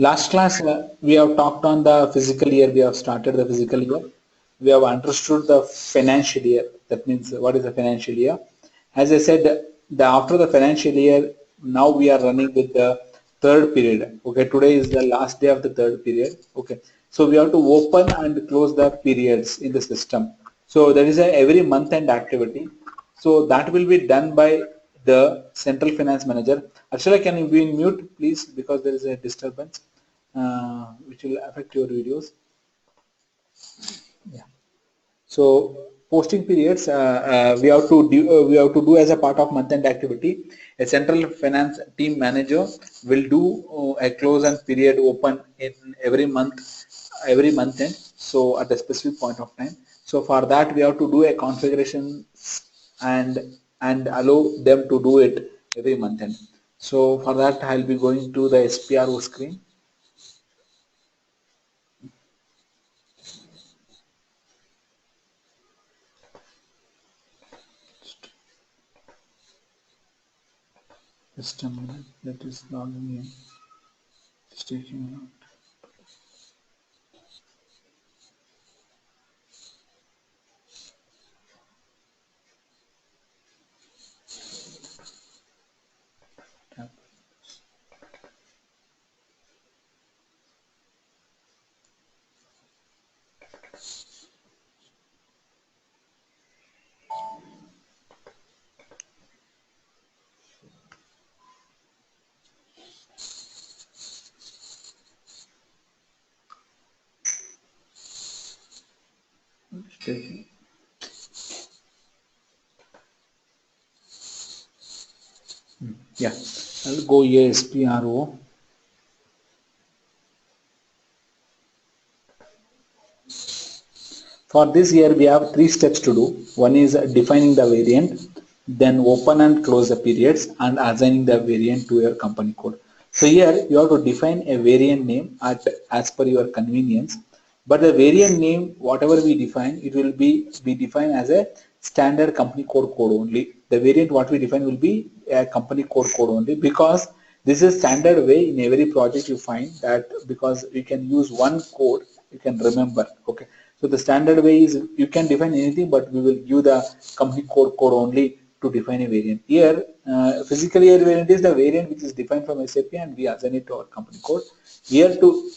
Last class, we have talked on the physical year. We have started the physical year. We have understood the financial year. That means what is the financial year? As I said, after the financial year, now we are running with the third period. Okay, today is the last day of the third period. Okay, so we have to open and close the periods in the system. So there is a every month end activity. So that will be done by the central finance manager. Actually, can you be in mute, please, because there is a disturbance which will affect your videos. Yeah. So posting periods we have to do as a part of month-end activity. A central finance team manager will do a close and period open in every month end. So at a specific point of time. So for that we have to do a configuration and allow them to do it every month end. So for that I'll be going to the SPRO screen. Just a minute, that is logging in. Just taking a note. Yeah, I'll go here SPRO. For this year, we have 3 steps to do. One is defining the variant, then open and close the periods, and assigning the variant to your company code. So here you have to define a variant name as per your convenience. But the variant name, whatever we define, it will be defined as a standard company code only. The variant what we define will be a company code only, because this is standard way in every project you find that, because you can use one code, you can remember. Okay. So the standard way is you can define anything, but we will give the company code only to define a variant. Here, physical year variant is the variant which is defined from SAP and we assign it to our company code. Here to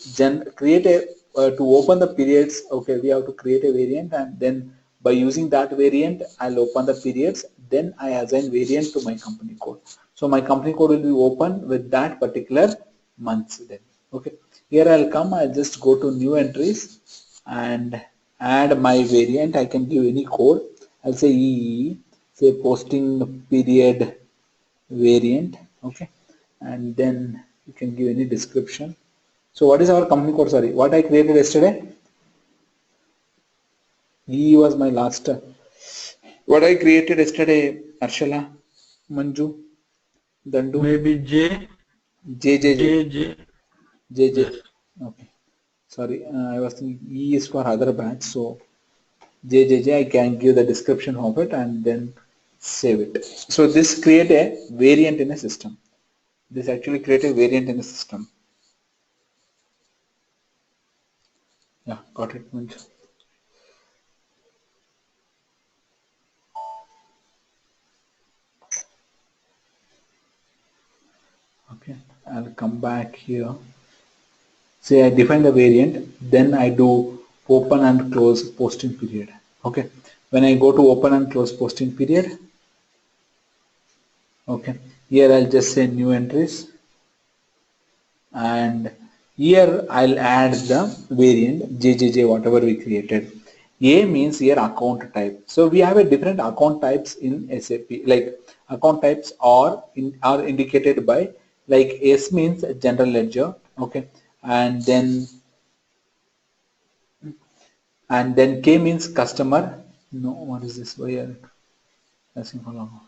create a to open the periods, okay, we have to create a variant, and then by using that variant, I'll open the periods. Then I assign variant to my company code. So my company code will be open with that particular months. Then, okay. Here I'll come. I'll just go to new entries and add my variant. I can give any code. I'll say EE, say posting period variant, okay, and then you can give any description. So what is our company code? Sorry, what I created yesterday? EE was my last. What I created yesterday, Arshala, Manju, Dandu. Maybe J. J. Yes. Okay. Sorry, I was thinking E is for other batch, so JJJ, I can give the description of it and then save it. So this create a variant in a system. This actually create a variant in the system. Yeah, got it, Manju. Okay, I'll come back here. Say I define the variant, then I do open and close posting period. Okay, when I go to open and close posting period, okay, here I'll just say new entries, and here I'll add the variant JJJ whatever we created. A means here account type. So we have a different account types in SAP. Like account types are indicated by, like S means general ledger, okay, and then K means customer. No, what is this? Why are you asking for long?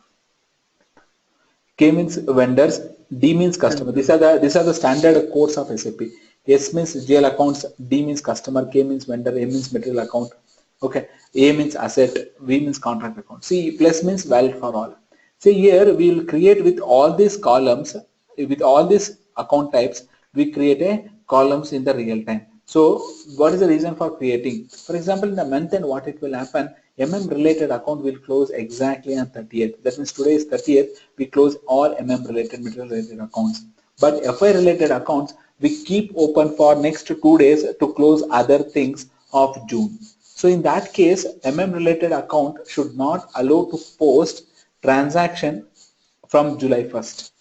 K means vendors, D means customer. These are the standard codes of SAP. S means GL accounts, D means customer, K means vendor, A means material account. Okay, A means asset, V means contract account. C plus means valid for all. See here we will create with all these columns, with all these account types, we create a columns in the real time. So what is the reason for creating? For example, in the month end, what it will happen, related account will close exactly on 30th. That means today is 30th, we close all related, material related accounts. But FI related accounts, we keep open for next 2 days to close other things of June. So in that case, related account should not allow to post transaction from July 1st.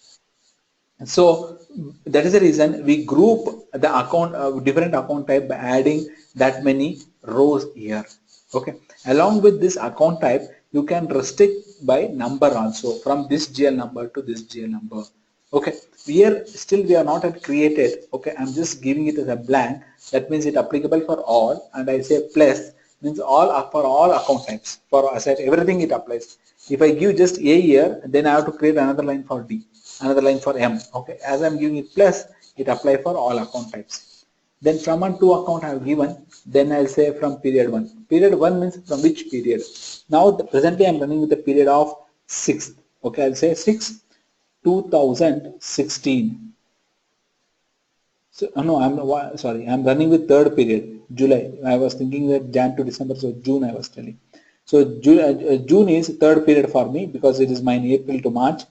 So that is the reason we group the account, different account type by adding that many rows here. Okay. Along with this account type, you can restrict by number also, from this GL number to this GL number. Okay. Here still we are not at created. Okay. I'm just giving it as a blank. That means it applicable for all, and I say plus means all for all account types. For asset everything it applies. If I give just A here, then I have to create another line for D, another line for M. Okay, as I'm giving it plus, it apply for all account types. Then from and to account I have given, then I'll say from period 1. Period 1 means from which period? Now presently I'm running with the period of 6th. Okay, I'll say 6 2016. So no, I'm running with third period, July. I was thinking that Jan to December, so June I was telling. So June is third period for me because it is mine April to March.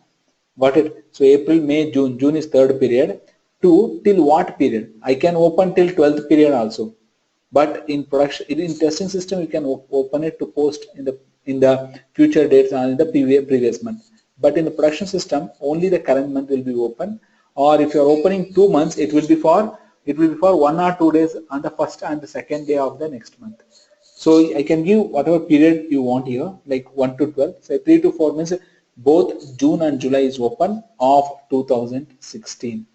Got it? So April, May, June. June is third period. Till what period? I can open till 12th period also. But in production, in testing system, you can open it to post in the future dates and in the previous month. But in the production system, only the current month will be open. Or if you are opening 2 months, it will be for 1 or 2 days on the first and the second day of the next month. So I can give whatever period you want here, like 1 to 12. Say 3 to 4 means both June and July is open of 2016.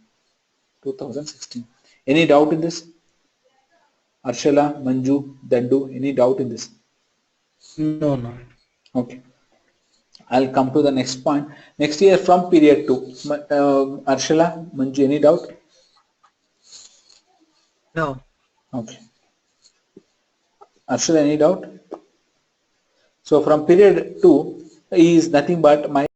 2016. Any doubt in this? Arshala, Manju, Dandu, any doubt in this? No, no. Okay. I'll come to the next point. Next year from period 2. Arshala, Manju, any doubt? No. Okay. Arshala, any doubt? So from period 2 is nothing but my